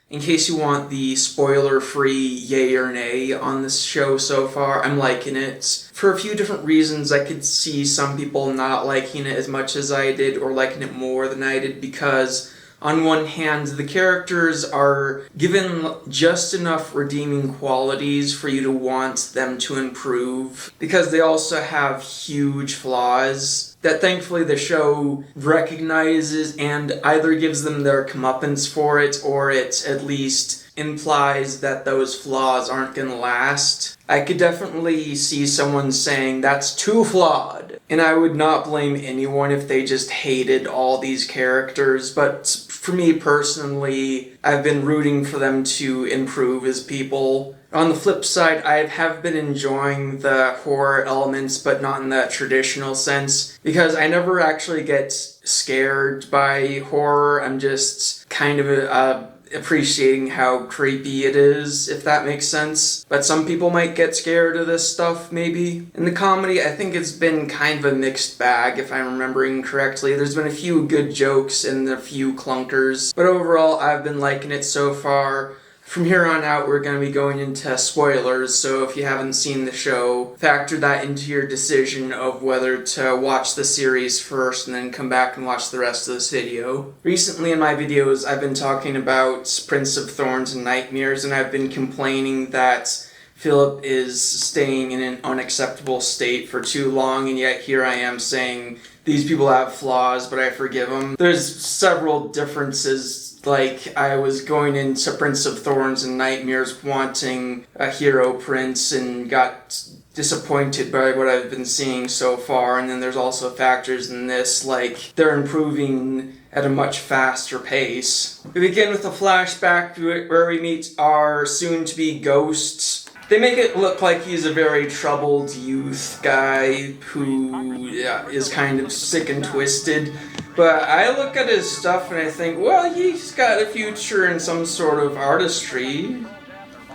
In case you want the spoiler-free yay or nay on this show so far, I'm liking it. For a few different reasons, I could see some people not liking it as much as I did, or liking it more than I did, because on one hand, the characters are given just enough redeeming qualities for you to want them to improve, because they also have huge flaws that thankfully the show recognizes and either gives them their comeuppance for it, or it at least implies that those flaws aren't gonna last. I could definitely see someone saying, that's too flawed. And I would not blame anyone if they just hated all these characters, but for me personally, I've been rooting for them to improve as people. On the flip side, I have been enjoying the horror elements, but not in that traditional sense, because I never actually get scared by horror. I'm just kind of appreciating how creepy it is, if that makes sense. But some people might get scared of this stuff, maybe. In the comedy, I think it's been kind of a mixed bag, if I'm remembering correctly. There's been a few good jokes and a few clunkers, but overall, I've been liking it so far. From here on out, we're going to be going into spoilers, so if you haven't seen the show, factor that into your decision of whether to watch the series first and then come back and watch the rest of this video. Recently in my videos, I've been talking about Prince of Thorns and Nightmares, and I've been complaining that Philip is staying in an unacceptable state for too long, and yet here I am saying these people have flaws, but I forgive them. There's several differences. Like, I was going into Prince of Thorns and Nightmares wanting a hero prince and got disappointed by what I've been seeing so far, and then there's also factors in this, like they're improving at a much faster pace. We begin with a flashback where we meet our soon-to-be ghost. They make it look like he's a very troubled youth guy who is kind of sick and twisted. But I look at his stuff and I think, well, he's got a future in some sort of artistry.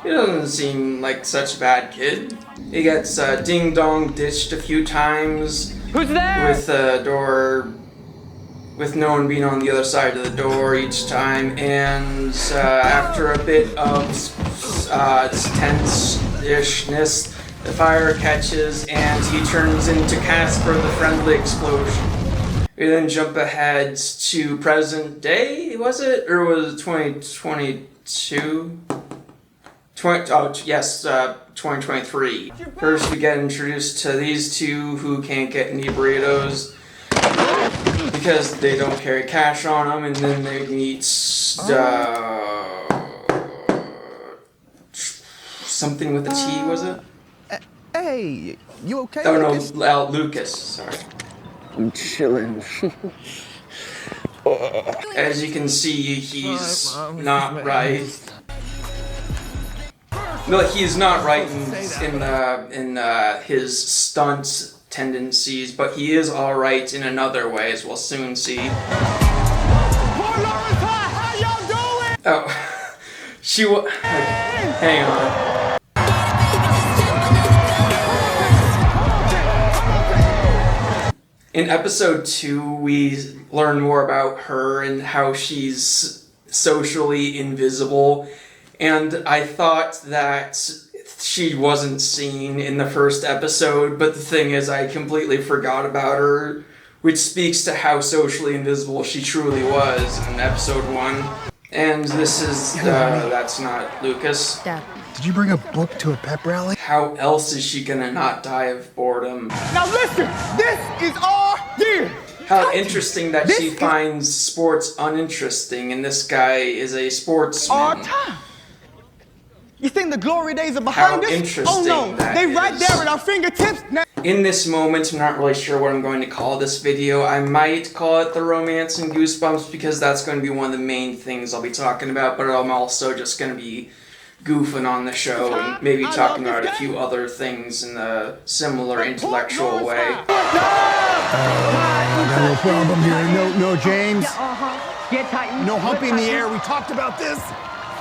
He doesn't seem like such a bad kid. He gets ding-dong ditched a few times. Who's there? With the door, with no one being on the other side of the door each time. And after a bit of tense-ishness, the fire catches and he turns into Casper the Friendly Explosion. We then jump ahead to present day, was it? Or was it 2022? 2023. First we get introduced to these two who can't get any burritos because they don't carry cash on them, and then they meet something with a T, was it? Hey, you okay? Oh no, Lucas, sorry. I'm chilling. As you can see, he's not right. No, he's not right in his stunt tendencies, but he is all right in another way, as we'll soon see. How y'all doing? Oh, hang on. In episode 2, we learn more about her and how she's socially invisible, and I thought that she wasn't seen in the first episode, but the thing is, I completely forgot about her, which speaks to how socially invisible she truly was in episode 1. And this is, that's not Lucas. Dad. Did you bring a book to a pep rally? How else is she gonna not die of boredom? Now listen, this is our year. How interesting that she finds sports uninteresting, and this guy is a sportsman. Our time. You think the glory days are behind us? How interesting Oh no, that they right is. there at our fingertips. Now In this moment, I'm not really sure what I'm going to call this video. I might call it the romance and Goosebumps, because that's going to be one of the main things I'll be talking about, but I'm also just going to be goofing on the show and maybe talking about a few other things in a similar intellectual way. No problem here. No, James. Get tight. No humping in the air. We talked about this.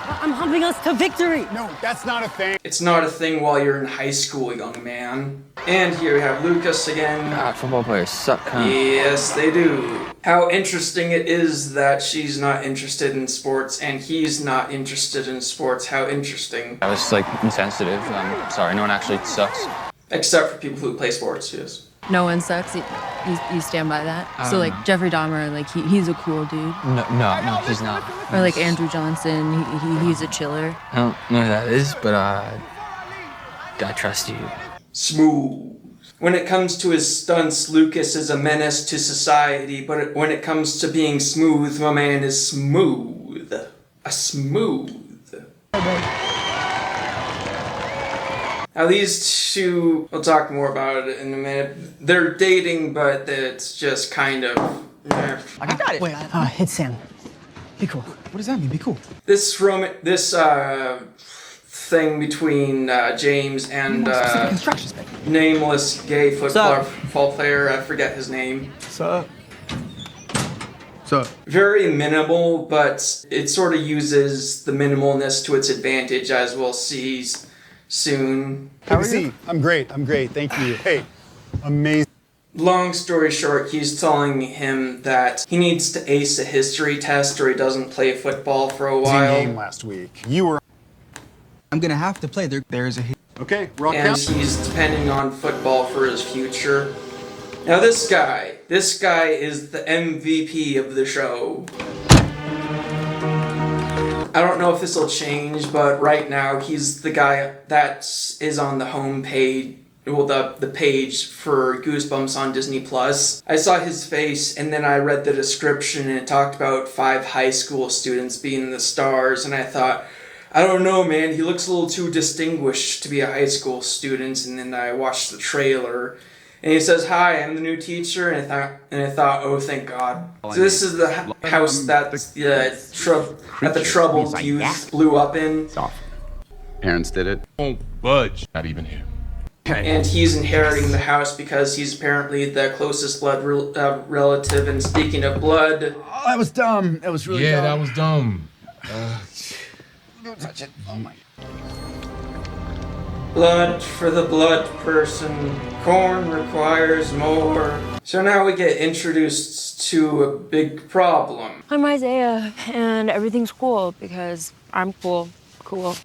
I'm humping us to victory. No, that's not a thing. It's not a thing while you're in high school, young man. And here we have Lucas again. Football players suck, huh? Yes, they do. How interesting it is that she's not interested in sports and he's not interested in sports. How interesting. I was like insensitive. I'm sorry, no one actually sucks. Except for people who play sports, yes. No one sucks. You stand by that. So like Jeffrey Dahmer, like he's a cool dude. No, he's not. Or like Andrew Johnson, he's a chiller. I don't know who that is, but I trust you. Smooth. When it comes to his stunts, Lucas is a menace to society, but when it comes to being smooth, my man is smooth. A smooth. Now these two, we'll talk more about it in a minute. They're dating, but it's just kind of... I got it. Wait, hit Sam. Be cool. What does that mean? Be cool. This thing between James and nameless gay football player, I forget his name. Sup? Very minimal, but it sort of uses the minimalness to its advantage, as we'll see soon. How are you? I'm great. Thank you. Hey, amazing. Long story short, he's telling him that he needs to ace a history test or he doesn't play football for a while. Game last week. You were. I'm gonna have to play. There's a... Okay, rock And out. he's depending on football for his future. Now this guy is the MVP of the show. I don't know if this will change, but right now he's the guy that is on the home page, well, the page for Goosebumps on Disney Plus. I saw his face and then I read the description and it talked about 5 high school students being the stars, and I thought, I don't know, man, he looks a little too distinguished to be a high school student. And then I watched the trailer and he says, "Hi, I'm the new teacher," and I thought, oh, thank God. So this is the house that the troubled youth blew up in. Parents did it. Won't budge. Not even here. And he's inheriting the house because he's apparently the closest blood relative. And speaking of blood... Oh, that was dumb. That was really dumb. That was dumb. Don't touch it. Oh my. Blood for the blood person. Corn requires more. So now we get introduced to a big problem. I'm Isaiah, and everything's cool because I'm cool.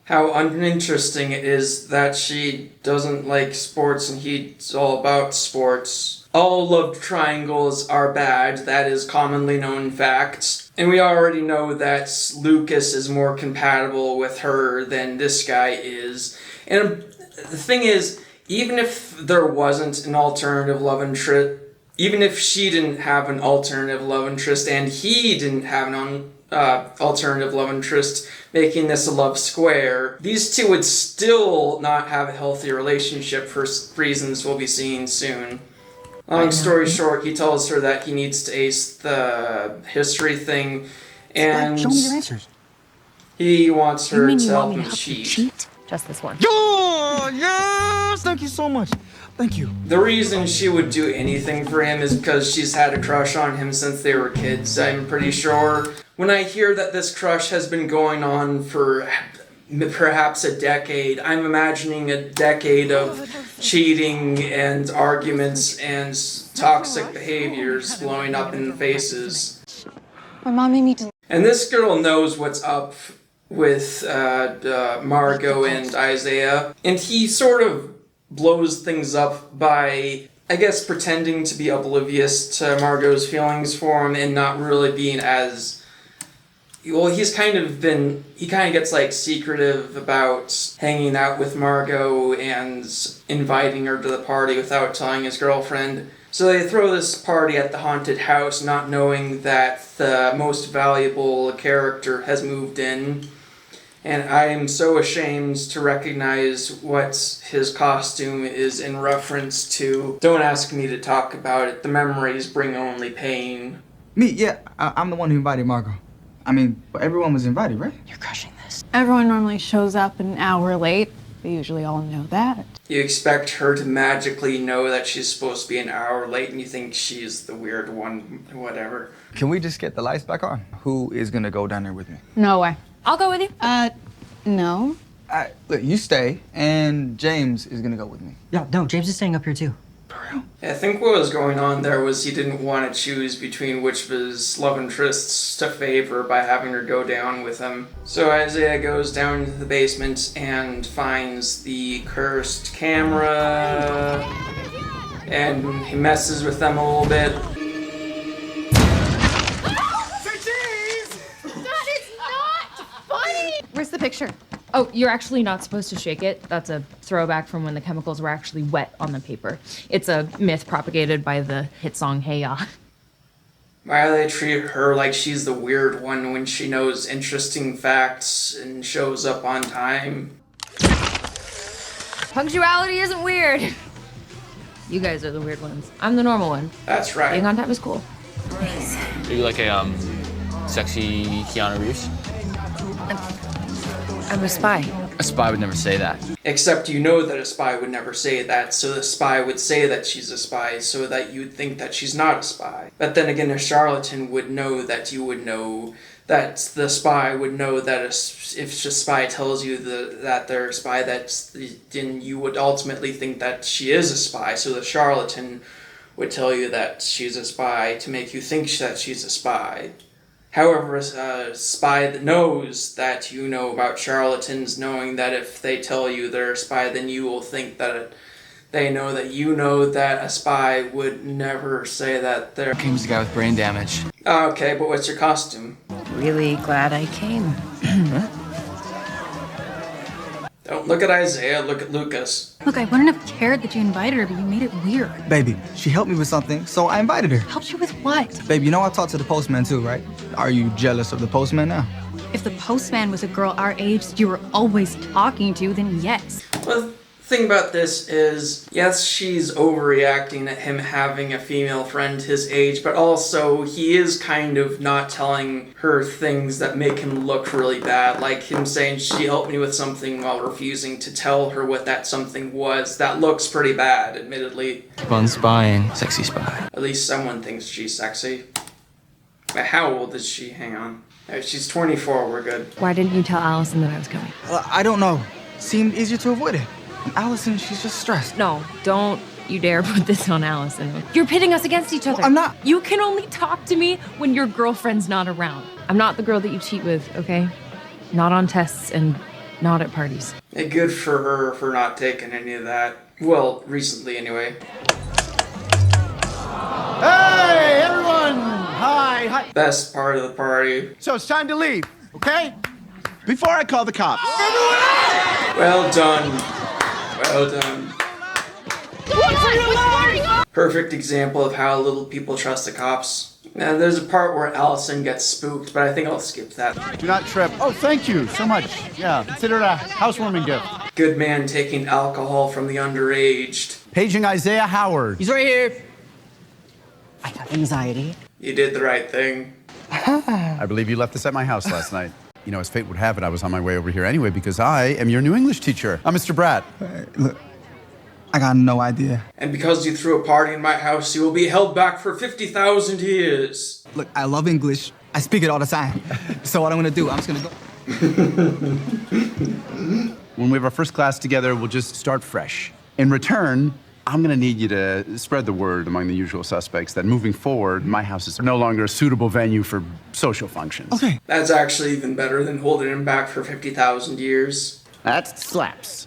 How uninteresting it is that she doesn't like sports and he's all about sports. All love triangles are bad, that is commonly known fact. And we already know that Lucas is more compatible with her than this guy is. And the thing is, even if there wasn't an alternative love interest, even if she didn't have an alternative love interest and he didn't have an alternative love interest, making this a love square, these two would still not have a healthy relationship for reasons we'll be seeing soon. Long story short, he tells her that he needs to ace the history thing, and Show me your answers. he wants her to help him you cheat. Just this one. Oh, yes! Thank you so much. Thank you. The reason she would do anything for him is because she's had a crush on him since they were kids, I'm pretty sure. When I hear that this crush has been going on for perhaps a decade, I'm imagining a decade of cheating and arguments and toxic behaviors blowing up in faces. My mom made me to... And this girl knows what's up with Margot and Isaiah, and he sort of blows things up by, I guess, pretending to be oblivious to Margot's feelings for him and not really being as... Well, he kind of gets like secretive about hanging out with Margot and inviting her to the party without telling his girlfriend. So they throw this party at the haunted house, not knowing that the most valuable character has moved in. And I am so ashamed to recognize what his costume is in reference to. Don't ask me to talk about it. The memories bring only pain. Me, yeah. I'm the one who invited Margot. I mean, everyone was invited, right? You're crushing this. Everyone normally shows up an hour late. We usually all know that. You expect her to magically know that she's supposed to be an hour late and you think she's the weird one, whatever. Can we just get the lights back on? Who is gonna go down there with me? No way. I'll go with you. No. Look, you stay, and James is gonna go with me. Yeah, no, James is staying up here too. I think what was going on there was he didn't want to choose between which of his love interests to favor by having her go down with him. So Isaiah goes down into the basement and finds the cursed camera, and he messes with them a little bit. Where's the picture? Oh, you're actually not supposed to shake it. That's a throwback from when the chemicals were actually wet on the paper. It's a myth propagated by the hit song Hey Ya. Why do they treat her like she's the weird one when she knows interesting facts and shows up on time? Punctuality isn't weird. You guys are the weird ones. I'm the normal one. That's right. Being on time is cool. Are you like a sexy Keanu Reeves? I'm a spy. A spy would never say that. Except you know that a spy would never say that, so the spy would say that she's a spy so that you'd think that she's not a spy. But then again, a charlatan would know that you would know that the spy would know that if a spy tells you that they're a spy, then you would ultimately think that she is a spy, so the charlatan would tell you that she's a spy to make you think that she's a spy. However, a spy that knows that you know about charlatans, knowing that if they tell you they're a spy, then you will think that they know that you know that a spy would never say that they're... He was a guy with brain damage. Okay, but what's your costume? Really glad I came. Don't look at Isaiah, look at Lucas. Look, I wouldn't have cared that you invited her, but you made it weird. Baby, she helped me with something, so I invited her. Helped you with what? Babe, you know I talked to the postman too, right? Are you jealous of the postman now? If the postman was a girl our age that you were always talking to, then yes. Well, the thing about this is, yes, she's overreacting at him having a female friend his age, but also he is kind of not telling her things that make him look really bad, like him saying she helped me with something while refusing to tell her what that something was. That looks pretty bad, admittedly. Fun spying. Sexy spy. At least someone thinks she's sexy. But how old is she? Hang on. She's 24, we're good. Why didn't you tell Allison that I was coming? I don't know. Seemed easier to avoid it. Allison, she's just stressed. No, don't you dare put this on Allison. You're pitting us against each other. Well, I'm not. You can only talk to me when your girlfriend's not around. I'm not the girl that you cheat with, okay? Not on tests and not at parties. Hey, good for her for not taking any of that. Well, recently anyway. Hey, everyone! Hi. Best part of the party. So it's time to leave, okay? Before I call the cops. Well done. Well done. Perfect example of how little people trust the cops. Now, there's a part where Allison gets spooked, but I think I'll skip that. Do not trip. Oh, thank you so much. Yeah, consider it a housewarming gift. Good man taking alcohol from the underaged. Paging Isaiah Howard. He's right here. I got anxiety. You did the right thing. I believe you left this at my house last night. You know, as fate would have it, I was on my way over here anyway because I am your new English teacher. I'm Mr. Bratt. Look, I got no idea. And because you threw a party in my house, you will be held back for 50,000 years. Look, I love English. I speak it all the time. So what I'm gonna do, I'm just gonna go. When we have our first class together, we'll just start fresh. In return, I'm gonna need you to spread the word among the usual suspects that moving forward, my house is no longer a suitable venue for social functions. Okay. That's actually even better than holding him back for 50,000 years. That slaps,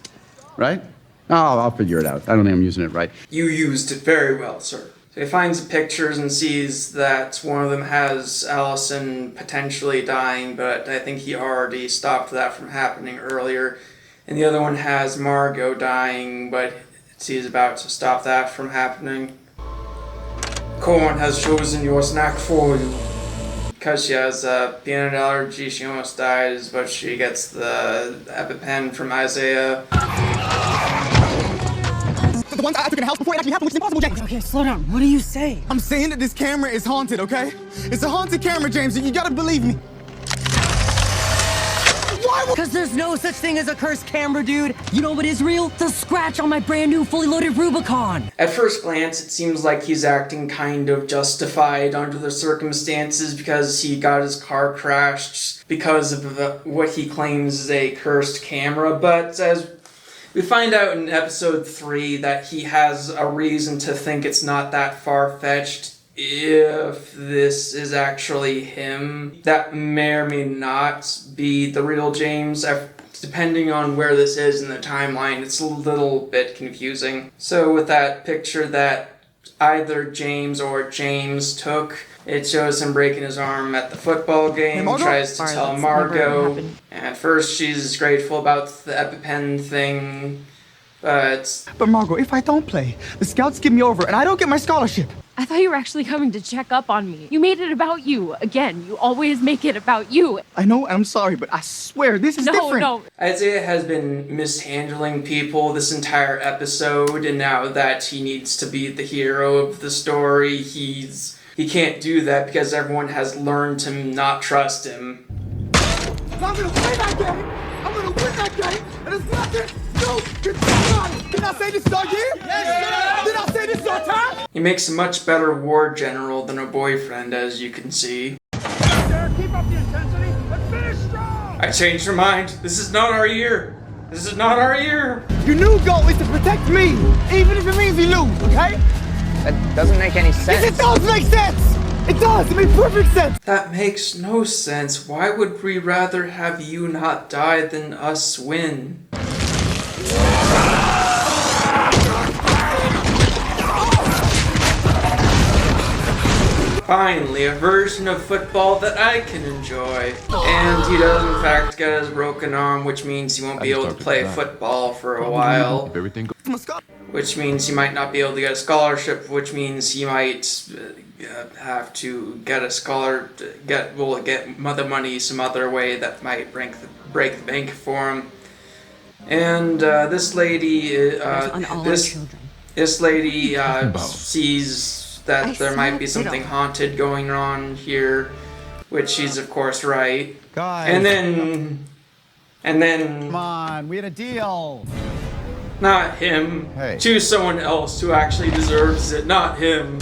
right? Oh, I'll figure it out. I don't think I'm using it right. You used it very well, sir. So he finds the pictures and sees that one of them has Allison potentially dying, but I think he already stopped that from happening earlier. And the other one has Margot dying, but he's about to stop that from happening. Corn has chosen your snack for you. Because she has a peanut allergy, she almost dies, but she gets the EpiPen from Isaiah. The one I took in the house before it actually happened, which is impossible, James. Okay, slow down. What do you say? I'm saying that this camera is haunted, okay? It's a haunted camera, James, and you gotta believe me. Because there's no such thing as a cursed camera, dude. You know what is real? The scratch on my brand new fully loaded Rubicon. At first glance, it seems like he's acting kind of justified under the circumstances because he got his car crashed because of what he claims is a cursed camera, but We find out in episode 3 that he has a reason to think it's not that far-fetched if this is actually him. That may or may not be the real James. Depending on where this is in the timeline, it's a little bit confusing. So with that picture that either James or James took, it shows him breaking his arm at the football game. He tries to tell Margot. At first she's grateful about the EpiPen thing, but Margot, if I don't play, the scouts give me over and I don't get my scholarship. I thought you were actually coming to check up on me. You made it about you. Again, you always make it about you. I know, I'm sorry, but I swear, this is different. No. Isaiah has been mishandling people this entire episode, and now that he needs to be the hero of the story, he can't do that because everyone has learned to not trust him. I'm gonna play that game! I'm gonna win that game! And there's nothing you can do about it! Did I say this is our year? Yes, sir! Did I say this is our time? He makes a much better war general than a boyfriend, as you can see. Sir, keep up the intensity and finish strong! I changed her mind. This is not our year. This is not our year. Your new goal is to protect me, even if it means we lose, okay? That doesn't make any sense. Yes, it does make sense! It does! It makes perfect sense! That makes no sense. Why would we rather have you not die than us win? Finally, a version of football that I can enjoy. And he does in fact get his broken arm, which means he won't be able to play football for a while. Which means he might not be able to get a scholarship, which means he might have to get get the money some other way that might break the bank for him. And this lady, this lady sees that there might be something haunted going on here, which she's of course right. Guys. And then Come on, we had a deal. not him. Hey. Choose someone else who actually deserves it, not him.